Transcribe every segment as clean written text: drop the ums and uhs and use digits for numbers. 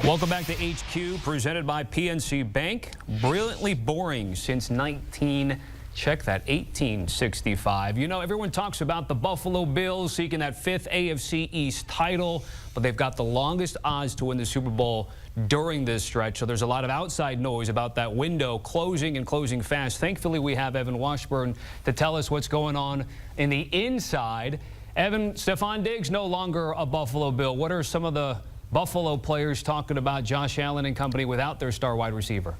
Welcome back to HQ, presented by PNC Bank. Brilliantly boring since 1865. You know, everyone talks about the Buffalo Bills seeking that 5th AFC East title, but they've got the longest odds to win the Super Bowl during this stretch. So there's a lot of outside noise about that window closing and closing fast. Thankfully, we have Evan Washburn to tell us what's going on in the inside. Evan, Stefon Diggs no longer a Buffalo Bill. What are some of the Buffalo players talking about Josh Allen and company without their star wide receiver?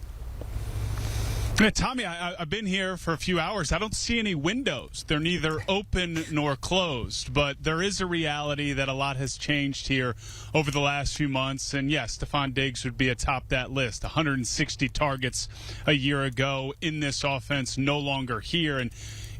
Yeah, Tommy, I've been here for a few hours. I don't see any windows. They're neither open nor closed. But there is a reality that a lot has changed here over the last few months. And yes, Stefon Diggs would be atop that list. 160 targets a year ago in this offense, no longer here. And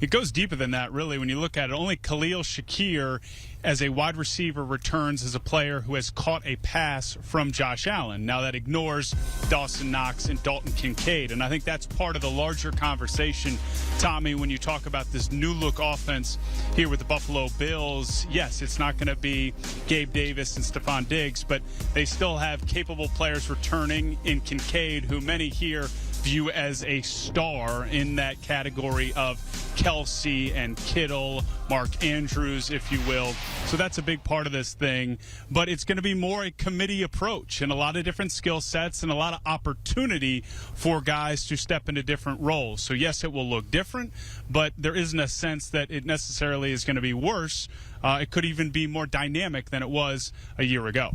it goes deeper than that, really, when you look at it. Only Khalil Shakir, as a wide receiver, returns as a player who has caught a pass from Josh Allen. Now, that ignores Dawson Knox and Dalton Kincaid, and I think that's part of the larger conversation, Tommy, when you talk about this new-look offense here with the Buffalo Bills. Yes, it's not going to be Gabe Davis and Stefon Diggs, but they still have capable players returning in Kincaid, who many here view as a star in that category of Kelsey and Kittle, Mark Andrews, if you will. So that's a big part of this thing. But it's going to be more a committee approach and a lot of different skill sets and a lot of opportunity for guys to step into different roles. So, yes, it will look different, but there isn't a sense that it necessarily is going to be worse. It could even be more dynamic than it was a year ago.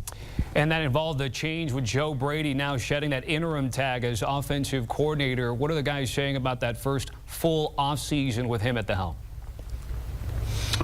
And that involved a change with Joe Brady now shedding that interim tag as offensive coordinator. What are the guys saying about that first full offseason with him at the helm?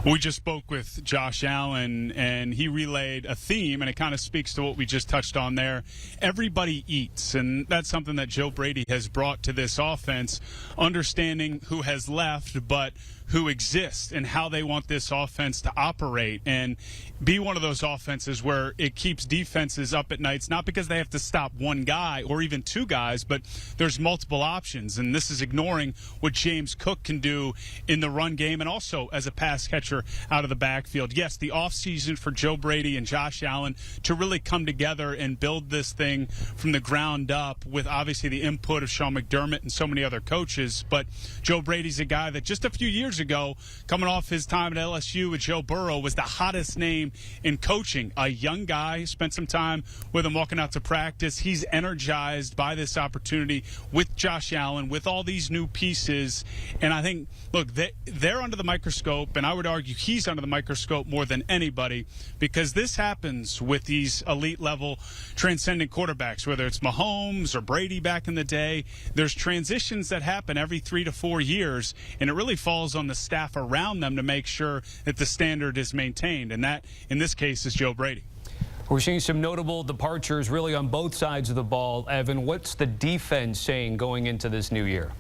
We just spoke with Josh Allen, and he relayed a theme, and it kind of speaks to what we just touched on there. Everybody eats, and that's something that Joe Brady has brought to this offense, understanding who has left, but who exists and how they want this offense to operate and be one of those offenses where it keeps defenses up at nights, not because they have to stop one guy or even two guys, but there's multiple options. And this is ignoring what James Cook can do in the run game and also as a pass catcher out of the backfield. Yes, the offseason for Joe Brady and Josh Allen to really come together and build this thing from the ground up with obviously the input of Sean McDermott and so many other coaches. But Joe Brady's a guy that just a few years ago, coming off his time at LSU with Joe Burrow, was the hottest name in coaching. A young guy, spent some time with him walking out to practice. He's energized by this opportunity with Josh Allen, with all these new pieces. And I think, look, they're under the microscope, and I would argue he's under the microscope more than anybody, because this happens with these elite-level transcendent quarterbacks, whether it's Mahomes or Brady back in the day. There's transitions that happen every 3 to 4 years, and it really falls on the staff around them to make sure that the standard is maintained, and that, in this case, is Joe Brady. We're seeing some notable departures really on both sides of the ball. Evan, what's the defense saying going into this new year?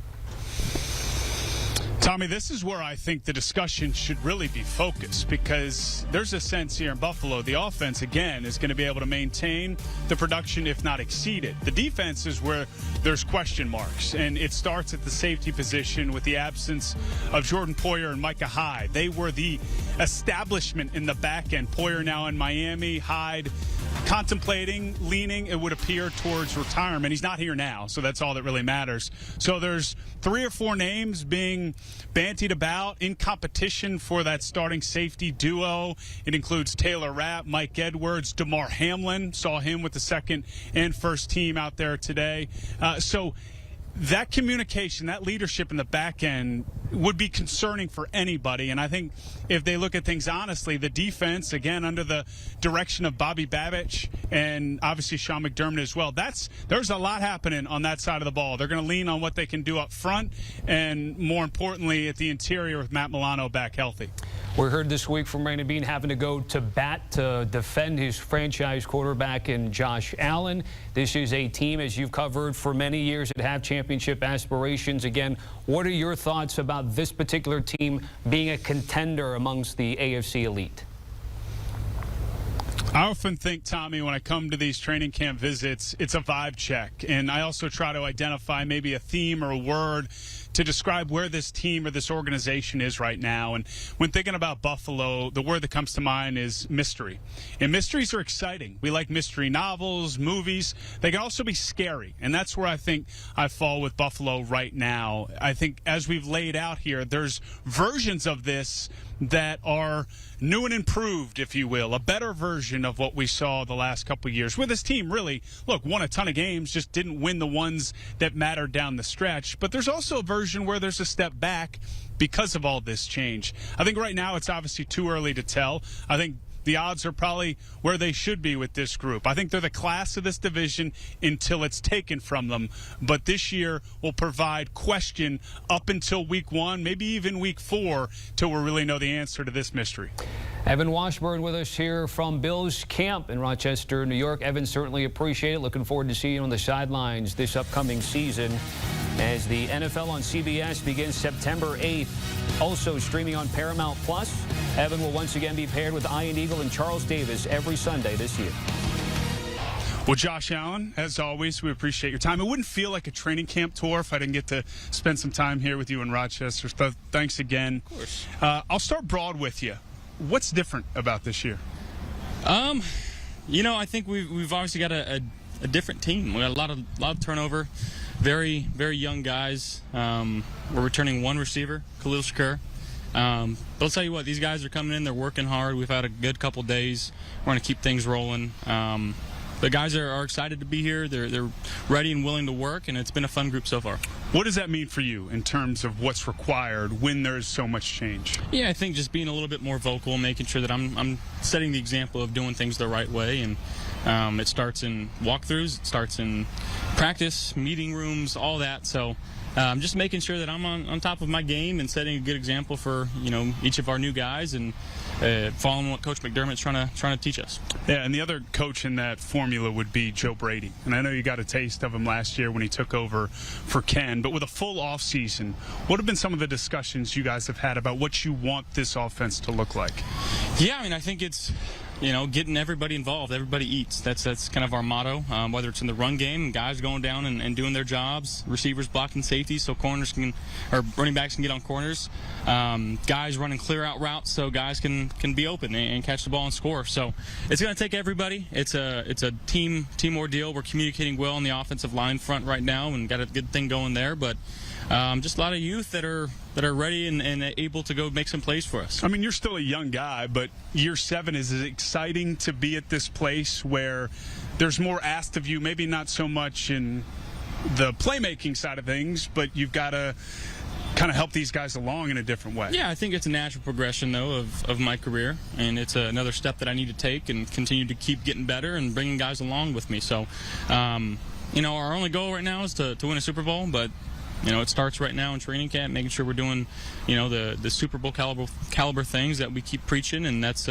Tommy, this is where I think the discussion should really be focused, because there's a sense here in Buffalo the offense, again, is going to be able to maintain the production, if not exceed it. The defense is where there's question marks, and it starts at the safety position with the absence of Jordan Poyer and Micah Hyde. They were the establishment in the back end. Poyer now in Miami, Hyde contemplating, leaning, it would appear, towards retirement. He's not here now, so that's all that really matters. So there's 3 or 4 names being bantied about in competition for that starting safety duo. It includes Taylor Rapp, Mike Edwards, DeMar Hamlin. Saw him with the second and first team out there today. So that communication, that leadership in the back end would be concerning for anybody. And I think if they look at things honestly, the defense, again, under the direction of Bobby Babich and obviously Sean McDermott as well, there's a lot happening on that side of the ball. They're going to lean on what they can do up front and, more importantly, at the interior with Matt Milano back healthy. We heard this week from Brandon Beane having to go to bat to defend his franchise quarterback in Josh Allen. This is a team, as you've covered for many years, that have championship aspirations. Again, what are your thoughts about this particular team being a contender amongst the AFC elite? I often think, Tommy, when I come to these training camp visits, it's a vibe check. And I also try to identify maybe a theme or a word to describe where this team or this organization is right now. And when thinking about Buffalo, the word that comes to mind is mystery. And mysteries are exciting. We like mystery novels, movies. They can also be scary. And that's where I think I fall with Buffalo right now. I think as we've laid out here, there's versions of this that are new and improved, if you will, a better version of what we saw the last couple of years, where this team really, look, won a ton of games, just didn't win the ones that mattered down the stretch. But there's also a version where there's a step back because of all this change. I think right now it's obviously too early to tell. I think the odds are probably where they should be with this group. I think they're the class of this division until it's taken from them. But this year will provide question up until week 1, maybe even week 4, till we really know the answer to this mystery. Evan Washburn with us here from Bills camp in Rochester, New York. Evan, certainly appreciate it. Looking forward to seeing you on the sidelines this upcoming season as the NFL on CBS begins September 8th. Also streaming on Paramount+. Evan will once again be paired with Ian Eagle and Charles Davis every Sunday this year. Well, Josh Allen, as always, we appreciate your time. It wouldn't feel like a training camp tour if I didn't get to spend some time here with you in Rochester. So thanks again. Of course. I'll start broad with you. What's different about this year? You know, I think we've obviously got a different team. We got a lot of turnover. Very, very young guys. We're returning one receiver, Khalil Shakur. But I'll tell you what, these guys are coming in. They're working hard. We've had a good couple days. We're going to keep things rolling. The guys are excited to be here. They're ready and willing to work, and it's been a fun group so far. What does that mean for you in terms of what's required when there's so much change? Yeah, I think just being a little bit more vocal, making sure that I'm setting the example of doing things the right way. And it starts in walkthroughs, it starts in practice, meeting rooms, all that. So just making sure that I'm on top of my game and setting a good example for each of our new guys and following what Coach McDermott's trying to teach us. Yeah, and the other coach in that formula would be Joe Brady. And I know you got a taste of him last year when he took over for Ken. But with a full offseason, what have been some of the discussions you guys have had about what you want this offense to look like? Yeah, I mean, I think it's getting everybody involved. Everybody eats. That's kind of our motto. Whether it's in the run game, guys going down and doing their jobs, receivers blocking safety so running backs can get on corners, guys running clear out routes so guys can be open and catch the ball and score. So it's going to take everybody. It's a team ordeal. We're communicating well on the offensive line front right now and got a good thing going there. But just a lot of youth that are ready and able to go make some plays for us. I mean, you're still a young guy, but year 7 is exciting to be at this place where there's more asked of you, maybe not so much in the playmaking side of things, but you've got to kind of help these guys along in a different way. Yeah, I think it's a natural progression, though, of my career, and it's another step that I need to take and continue to keep getting better and bringing guys along with me. So, our only goal right now is to win a Super Bowl, but it starts right now in training camp, making sure we're doing, the Super Bowl caliber things that we keep preaching, and that's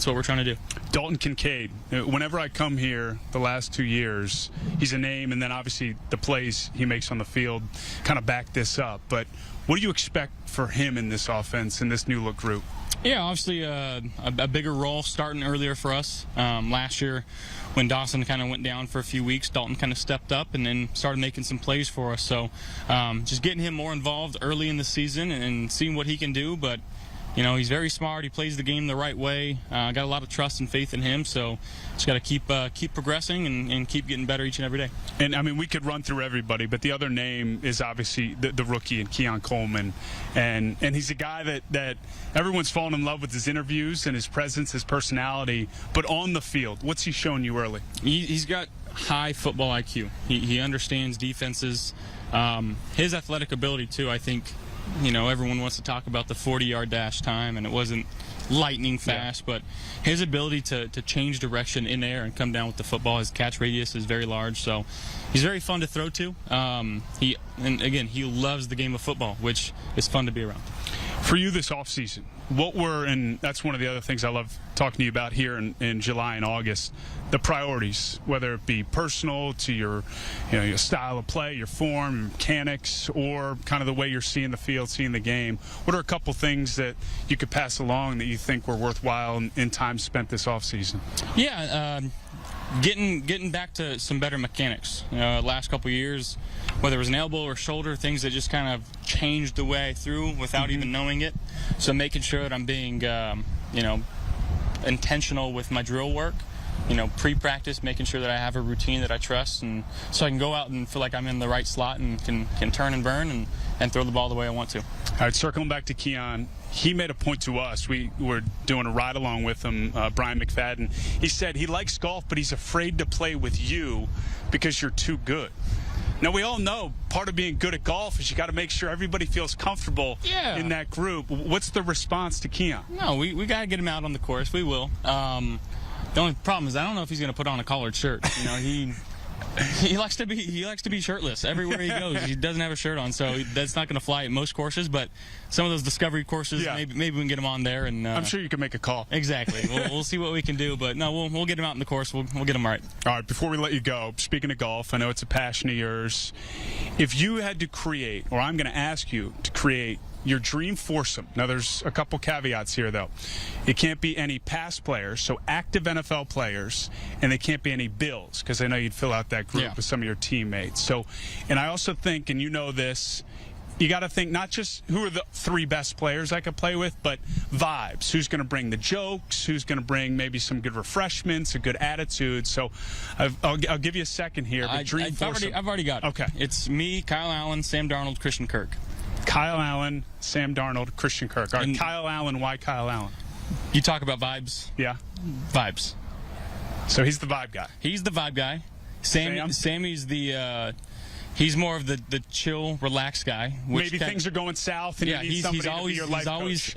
what we're trying to do. Dalton Kincaid, whenever I come here the last 2 years, he's a name, and then obviously the plays he makes on the field kind of back this up. But what do you expect for him in this offense, in this new look group? Yeah, obviously a bigger role starting earlier for us. Last year, when Dawson kind of went down for a few weeks, Dalton kind of stepped up and then started making some plays for us. So just getting him more involved early in the season and seeing what he can do. But he's very smart. He plays the game the right way. Got a lot of trust and faith in him. So just got to keep progressing and keep getting better each and every day. And, I mean, we could run through everybody, but the other name is obviously the rookie, and Keon Coleman. And he's a guy that everyone's fallen in love with his interviews and his presence, his personality. But on the field, what's he shown you early? He's got high football IQ. He understands defenses. His athletic ability, too, I think. Everyone wants to talk about the 40-yard dash time, and it wasn't lightning fast, but his ability to change direction in air and come down with the football, his catch radius is very large, so he's very fun to throw to. He loves the game of football, which is fun to be around. For you this offseason, what were, and that's one of the other things I love talking to you about here in July and August, the priorities, whether it be personal to your style of play, your form, your mechanics, or kind of the way you're seeing the field, seeing the game. What are a couple things that you could pass along that you think were worthwhile in time spent this offseason? Yeah, getting back to some better mechanics. Last couple of years, whether it was an elbow or shoulder, things that just kind of changed the way I threw without even knowing it. So making sure that I'm being, intentional with my drill work. Pre-practice, making sure that I have a routine that I trust, and so I can go out and feel like I'm in the right slot and can turn and burn and throw the ball the way I want to. All right, circling back to Keon, he made a point to us. We were doing a ride along with him, Brian McFadden. He said he likes golf, but he's afraid to play with you because you're too good. Now, we all know part of being good at golf is you got to make sure everybody feels comfortable in that group. What's the response to Keon? No, we got to get him out on the course. We will. The only problem is I don't know if he's going to put on a collared shirt. He likes to be shirtless everywhere he goes. He doesn't have a shirt on, so that's not going to fly at most courses. But some of those discovery courses, maybe we can get him on there. And I'm sure you can make a call. Exactly. We'll see what we can do. But no, we'll get him out in the course. We'll get him right. All right. Before we let you go, speaking of golf, I know it's a passion of yours. If you had to create, or I'm going to ask you to create, your dream foursome. Now, there's a couple caveats here, though. It can't be any past players, so active NFL players, and they can't be any Bills, because I know you'd fill out that group with some of your teammates. So, and I also think, and you know this, you got to think not just who are the 3 best players I could play with, but vibes. Who's going to bring the jokes? Who's going to bring maybe some good refreshments, a good attitude? So I'll give you a second here. But dream foursome. I've already got it. Okay. It's me, Kyle Allen, Sam Darnold, Christian Kirk. Kyle Allen, Sam Darnold, Christian Kirk. All right, Kyle Allen, why Kyle Allen? You talk about vibes. Yeah. Vibes. So he's the vibe guy. He's the vibe guy. Sammy's the he's more of the chill, relaxed guy. Maybe things are going south and you need somebody to be your life coach.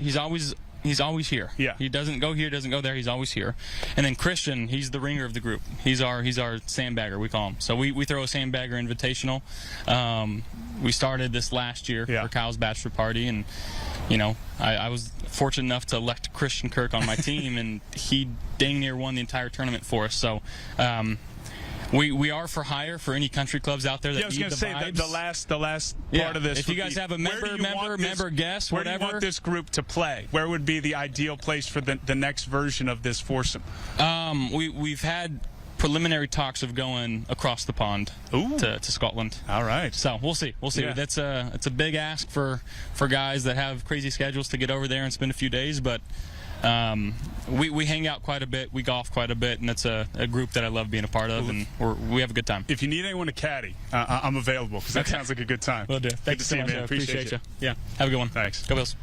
He's always here. Yeah. He doesn't go here, doesn't go there. He's always here. And then Christian, he's the ringer of the group. He's our sandbagger, we call him. So we throw a sandbagger invitational. We started this last year for Kyle's bachelor party, and I was fortunate enough to elect Christian Kirk on my team, and he dang near won the entire tournament for us. So we are for hire for any country clubs out there that need the vibes. I was going to say the last part of this. If you guys have a member guest, where whatever. do you want this group to play? Where would be the ideal place for the next version of this foursome? We've had preliminary talks of going across the pond to Scotland. All right. So we'll see. Yeah. It's a big ask for guys that have crazy schedules to get over there and spend a few days, but we hang out quite a bit, we golf quite a bit, and it's a group that I love being a part of, and we have a good time. If you need anyone to caddy, I'm available, because that sounds like a good time. Will do. Thank you so much. Man. Appreciate you. Yeah. Have a good one. Thanks. Go Bills.